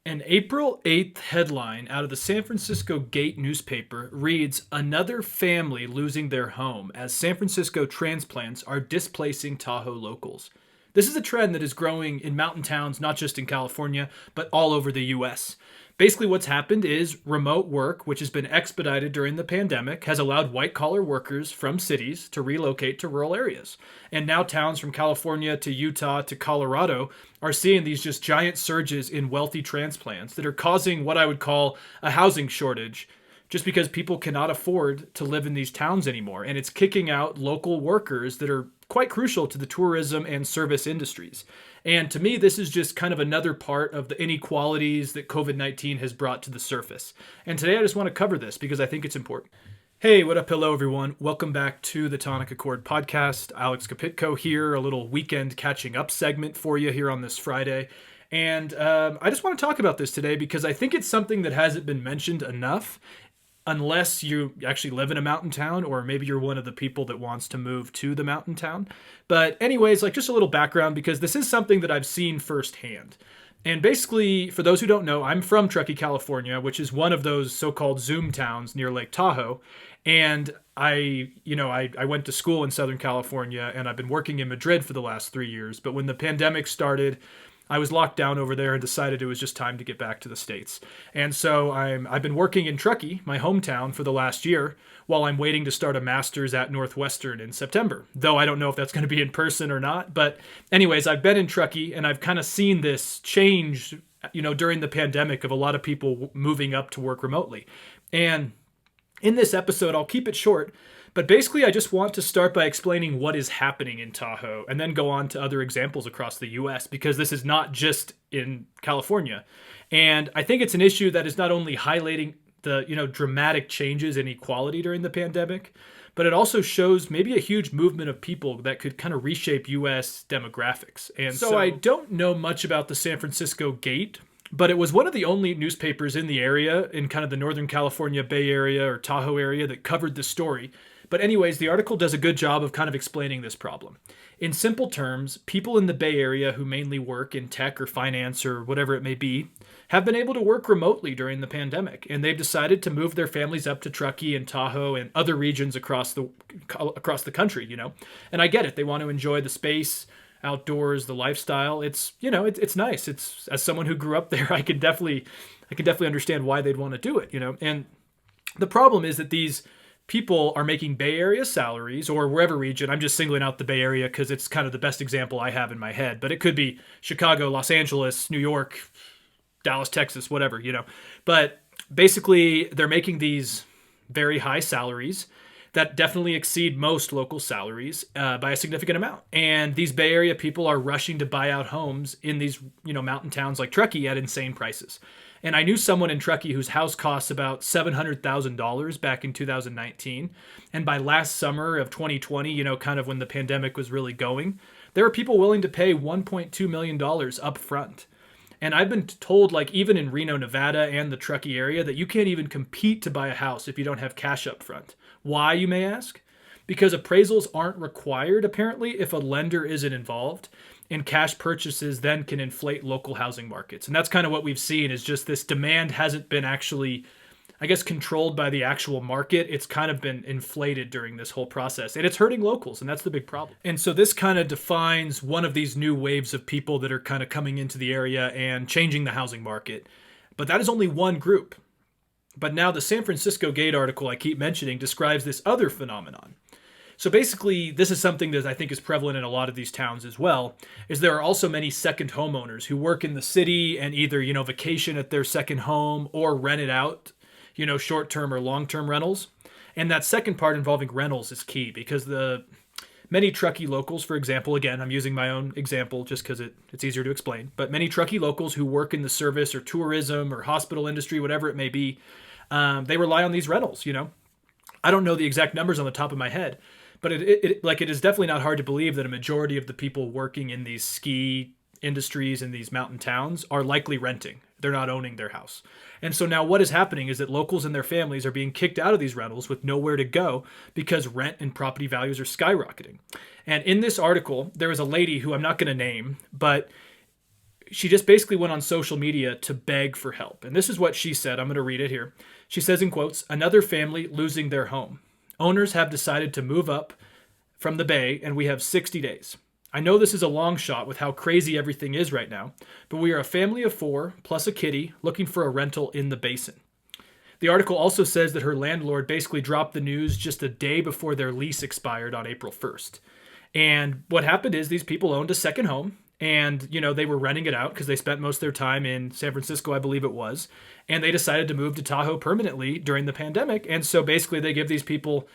An April 8th headline out of the San Francisco Gate newspaper reads, "Another family losing their home as San Francisco transplants are displacing Tahoe locals." This is a trend that is growing in mountain towns, not just in California, but all over the US. Basically, what's happened is remote work, which has been expedited during the pandemic, has allowed white collar workers from cities to relocate to rural areas. And now towns from California to Utah to Colorado are seeing these just giant surges in wealthy transplants that are causing what I would call a housing shortage just because people cannot afford to live in these towns anymore. And it's kicking out local workers that are quite crucial to the tourism and service industries. And to me, this is just kind of another part of the inequalities that COVID-19 has brought to the surface. And today I just want to cover this because I think it's important. Hey, what up? Hello, everyone. Welcome back to the Tonic podcast. Alex Kapitko here, a little weekend catching up segment for you here on this Friday. And I just want to talk about this today because I think it's something that hasn't been mentioned enough unless you actually live in a mountain town, or maybe you're one of the people that wants to move to the mountain town. But anyways, just a little background, because this is something that I've seen firsthand. And basically, for those who don't know, I'm from Truckee, California, which is one of those so-called Zoom towns near Lake Tahoe. And I went to school in Southern California, and I've been working in Madrid for the last 3 years. But when the pandemic started, I was locked down over there and decided it was just time to get back to the States. And so I've been working in Truckee, my hometown, for the last year, while I'm waiting to start a master's at Northwestern in September. Though I don't know if that's going to be in person or not. But anyways, I've been in Truckee, and I've kind of seen this change, during the pandemic, of a lot of people moving up to work remotely. And in this episode, I'll keep it short, but basically I just want to start by explaining what is happening in Tahoe and then go on to other examples across the US, because this is not just in California. And I think it's an issue that is not only highlighting the, dramatic changes in equality during the pandemic, but it also shows maybe a huge movement of people that could kind of reshape US demographics. And so I don't know much about the San Francisco Gate, but it was one of the only newspapers in the area, in kind of the Northern California Bay Area or Tahoe area, that covered this story. But anyways, the article does a good job of kind of explaining this problem. In simple terms, people in the Bay Area who mainly work in tech or finance or whatever it may be have been able to work remotely during the pandemic, and they've decided to move their families up to Truckee and Tahoe and other regions across the country, And I get it. They want to enjoy the space, outdoors, the lifestyle. It's nice. It's, as someone who grew up there, I can definitely understand why they'd want to do it, And the problem is that these people are making Bay Area salaries, or wherever region. I'm just singling out the Bay Area because it's kind of the best example I have in my head, but it could be Chicago, Los Angeles, New York, Dallas, Texas, whatever, But basically, they're making these very high salaries that definitely exceed most local salaries by a significant amount. And these Bay Area people are rushing to buy out homes in these, mountain towns like Truckee at insane prices. And I knew someone in Truckee whose house costs about $700,000 back in 2019. And by last summer of 2020, kind of when the pandemic was really going, there were people willing to pay $1.2 million up front. And I've been told, even in Reno, Nevada and the Truckee area, that you can't even compete to buy a house if you don't have cash up front. Why, you may ask? Because appraisals aren't required, apparently, if a lender isn't involved, and cash purchases then can inflate local housing markets. And that's kind of what we've seen, is just this demand hasn't been actually, controlled by the actual market. It's kind of been inflated during this whole process, and it's hurting locals, and that's the big problem. And so this kind of defines one of these new waves of people that are kind of coming into the area and changing the housing market. But that is only one group. But now the San Francisco Gate article I keep mentioning describes this other phenomenon. So basically, this is something that I think is prevalent in a lot of these towns as well, is there are also many second homeowners who work in the city and either, vacation at their second home or rent it out, short-term or long-term rentals. And that second part involving rentals is key, because the many Truckee locals, for example, again, I'm using my own example just because it's easier to explain, but many Truckee locals who work in the service or tourism or hospital industry, whatever it may be, they rely on these rentals, I don't know the exact numbers on the top of my head, but it is definitely not hard to believe that a majority of the people working in these ski industries in these mountain towns are likely renting. They're not owning their house. And so now what is happening is that locals and their families are being kicked out of these rentals with nowhere to go because rent and property values are skyrocketing. And in this article, there is a lady who I'm not going to name, but she just basically went on social media to beg for help. And this is what she said. I'm going to read it here. She says in quotes, "Another family losing their home. Owners have decided to move up from the bay and we have 60 days. I know this is a long shot with how crazy everything is right now, but we are a family of 4 plus a kitty looking for a rental in the basin." The article also says that her landlord basically dropped the news just a day before their lease expired on April 1st. And what happened is these people owned a second home and, they were renting it out because they spent most of their time in San Francisco, I believe it was. And they decided to move to Tahoe permanently during the pandemic. And so basically they give these people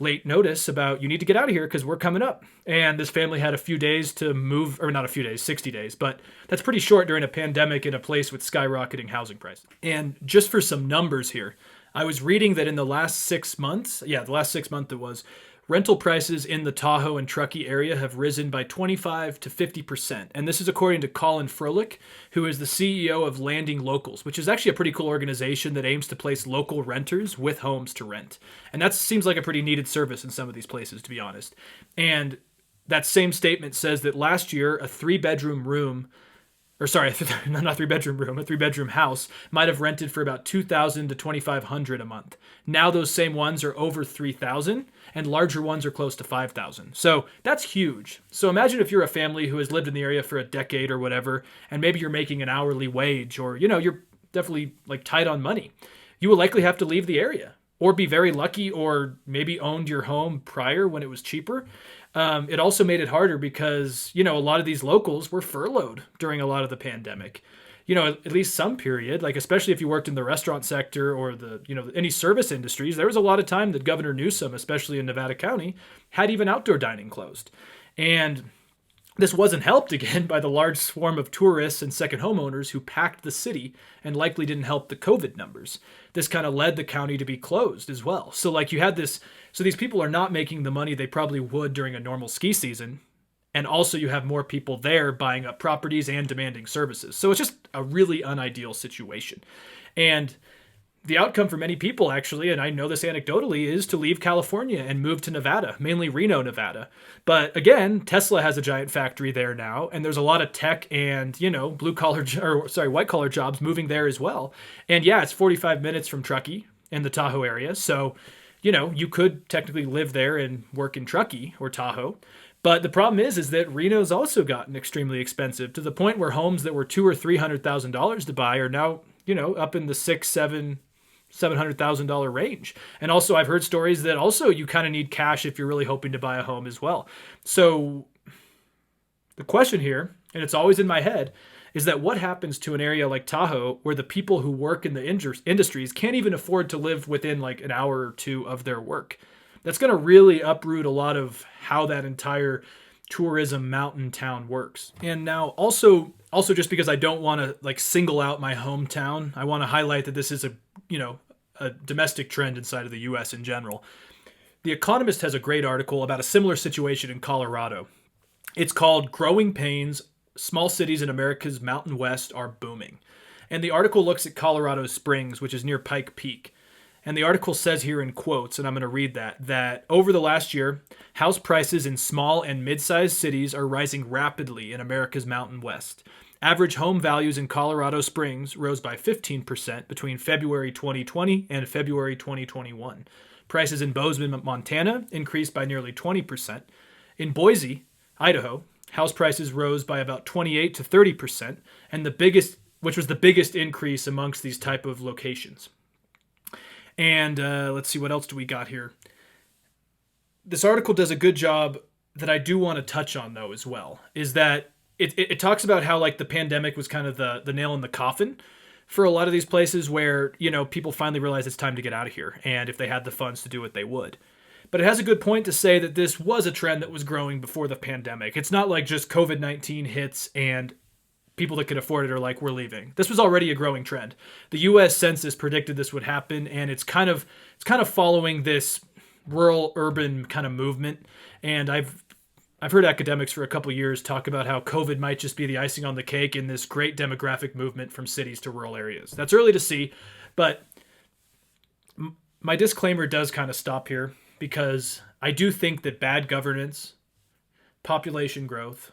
late notice about, you need to get out of here because we're coming up. And this family had a few days to move, or not a few days, 60 days, but that's pretty short during a pandemic in a place with skyrocketing housing prices. And just for some numbers here, I was reading that in the last 6 months, the last 6 months it was, rental prices in the Tahoe and Truckee area have risen by 25 to 50%. And this is according to Colin Froelich, who is the CEO of Landing Locals, which is actually a pretty cool organization that aims to place local renters with homes to rent. And that seems like a pretty needed service in some of these places, to be honest. And that same statement says that last year, a 3-bedroom room, or sorry, not 3-bedroom room, a 3-bedroom house might have rented for about $2,000 to $2,500 a month. Now those same ones are over $3,000 and larger ones are close to $5,000. So that's huge. So imagine if you're a family who has lived in the area for a decade or whatever, and maybe you're making an hourly wage or, you're definitely like tight on money. You will likely have to leave the area or be very lucky or maybe owned your home prior when it was cheaper. It also made it harder because, a lot of these locals were furloughed during a lot of the pandemic. At least some period, like especially if you worked in the restaurant sector or any service industries, there was a lot of time that Governor Newsom, especially in Nevada County, had even outdoor dining closed. And this wasn't helped again by the large swarm of tourists and second homeowners who packed the city and likely didn't help the COVID numbers. This kind of led the county to be closed as well. So you had this, so these people are not making the money they probably would during a normal ski season. And also you have more people there buying up properties and demanding services. So it's just a really unideal situation. And the outcome for many people, actually, and I know this anecdotally, is to leave California and move to Nevada, mainly Reno, Nevada. But again, Tesla has a giant factory there now, and there's a lot of tech and, white collar jobs moving there as well. And yeah, it's 45 minutes from Truckee in the Tahoe area. So, you could technically live there and work in Truckee or Tahoe. But the problem is that Reno's also gotten extremely expensive to the point where homes that were $200,000 or $300,000 to buy are now, up in the $700,000 range. And also I've heard stories that also you kind of need cash if you're really hoping to buy a home as well. So the question here, and it's always in my head, is that what happens to an area like Tahoe where the people who work in the industries can't even afford to live within like an hour or two of their work? That's going to really uproot a lot of how that entire tourism mountain town works. And now also just because I don't want to like single out my hometown, I want to highlight that this is a domestic trend inside of the US in general. The Economist has a great article about a similar situation in Colorado. It's called "Growing Pains: Small Cities in America's Mountain West Are Booming." And the article looks at Colorado Springs, which is near Pike Peak. And the article says here in quotes, and I'm going to read that over the last year, house prices in small and mid-sized cities are rising rapidly in America's Mountain West. Average home values in Colorado Springs rose by 15% between February 2020 and February 2021. Prices in Bozeman, Montana increased by nearly 20%. In Boise, Idaho, house prices rose by about 28 to 30%, and which was the biggest increase amongst these type of locations. And let's see, what else do we got here? This article does a good job that I do want to touch on, though, as well, is that it talks about how like the pandemic was kind of the nail in the coffin for a lot of these places where, people finally realized it's time to get out of here. And if they had the funds to do it, they would. But it has a good point to say that this was a trend that was growing before the pandemic. It's not like just COVID-19 hits and people that could afford it are like, we're leaving. This was already a growing trend. The U.S. Census predicted this would happen, and it's kind of following this rural-urban kind of movement. And I've heard academics for a couple of years talk about how COVID might just be the icing on the cake in this great demographic movement from cities to rural areas. That's early to see, but my disclaimer does kind of stop here because I do think that bad governance, population growth,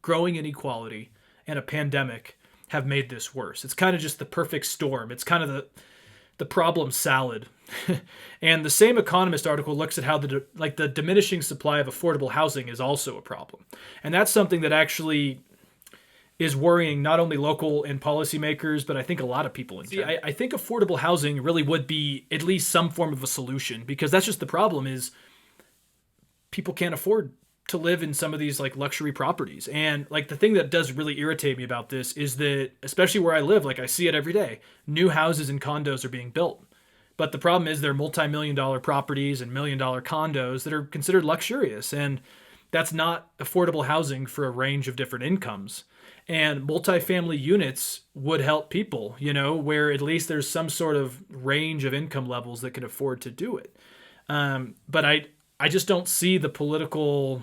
growing inequality, and a pandemic have made this worse. It's kind of just the perfect storm. It's kind of the problem salad. And the same Economist article looks at how the diminishing supply of affordable housing is also a problem. And that's something that actually is worrying not only local and policymakers, but I think a lot of people in general. I think affordable housing really would be at least some form of a solution, because that's just the problem is people can't afford to live in some of these like luxury properties. And like the thing that does really irritate me about this is that, especially where I live, like I see it every day, new houses and condos are being built. But the problem is they're multi-million-dollar properties and million-dollar condos that are considered luxurious. And that's not affordable housing for a range of different incomes. And multifamily units would help people, where at least there's some sort of range of income levels that can afford to do it. But I just don't see the political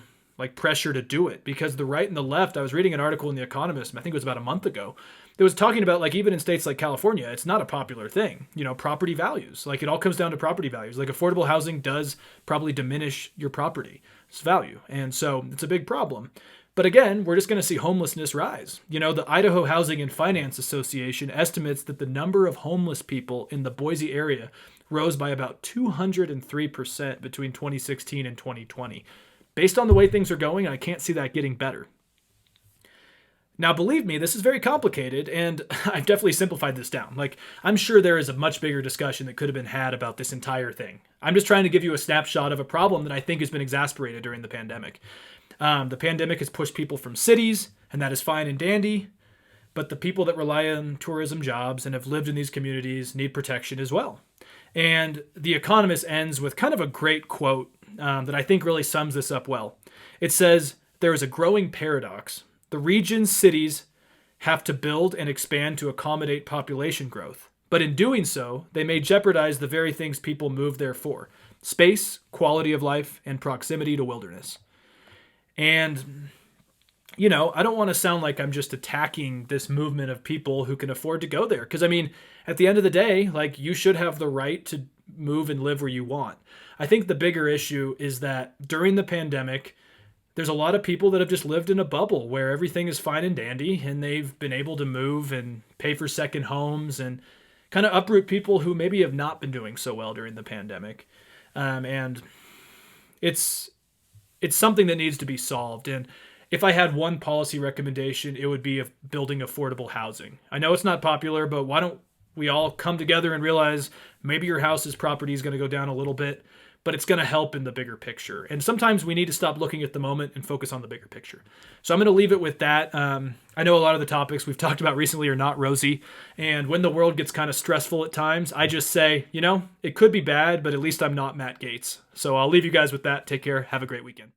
pressure to do it, because the right and the left, I was reading an article in The Economist, I think it was about a month ago, that was talking about even in states like California, it's not a popular thing, property values. It all comes down to property values. Affordable housing does probably diminish your property's value. And so it's a big problem. But again, we're just going to see homelessness rise. The Idaho Housing and Finance Association estimates that the number of homeless people in the Boise area rose by about 203% between 2016 and 2020. Based on the way things are going, I can't see that getting better. Now, believe me, this is very complicated, and I've definitely simplified this down. I'm sure there is a much bigger discussion that could have been had about this entire thing. I'm just trying to give you a snapshot of a problem that I think has been exacerbated during the pandemic. The pandemic has pushed people from cities, and that is fine and dandy, but the people that rely on tourism jobs and have lived in these communities need protection as well. And The Economist ends with kind of a great quote that I think really sums this up well. It says, "There is a growing paradox. The region's cities have to build and expand to accommodate population growth. But in doing so, they may jeopardize the very things people move there for: space, quality of life, and proximity to wilderness." And, I don't want to sound like I'm just attacking this movement of people who can afford to go there. Because, at the end of the day, you should have the right to move and live where you want. I think the bigger issue is that during the pandemic, there's a lot of people that have just lived in a bubble where everything is fine and dandy, and they've been able to move and pay for second homes and kind of uproot people who maybe have not been doing so well during the pandemic. And it's something that needs to be solved. And if I had one policy recommendation, it would be of building affordable housing. I know it's not popular, but why don't we all come together and realize maybe your house's property is going to go down a little bit, but it's going to help in the bigger picture. And sometimes we need to stop looking at the moment and focus on the bigger picture. So I'm going to leave it with that. I know a lot of the topics we've talked about recently are not rosy. And when the world gets kind of stressful at times, I just say, it could be bad, but at least I'm not Matt Gaetz. So I'll leave you guys with that. Take care. Have a great weekend.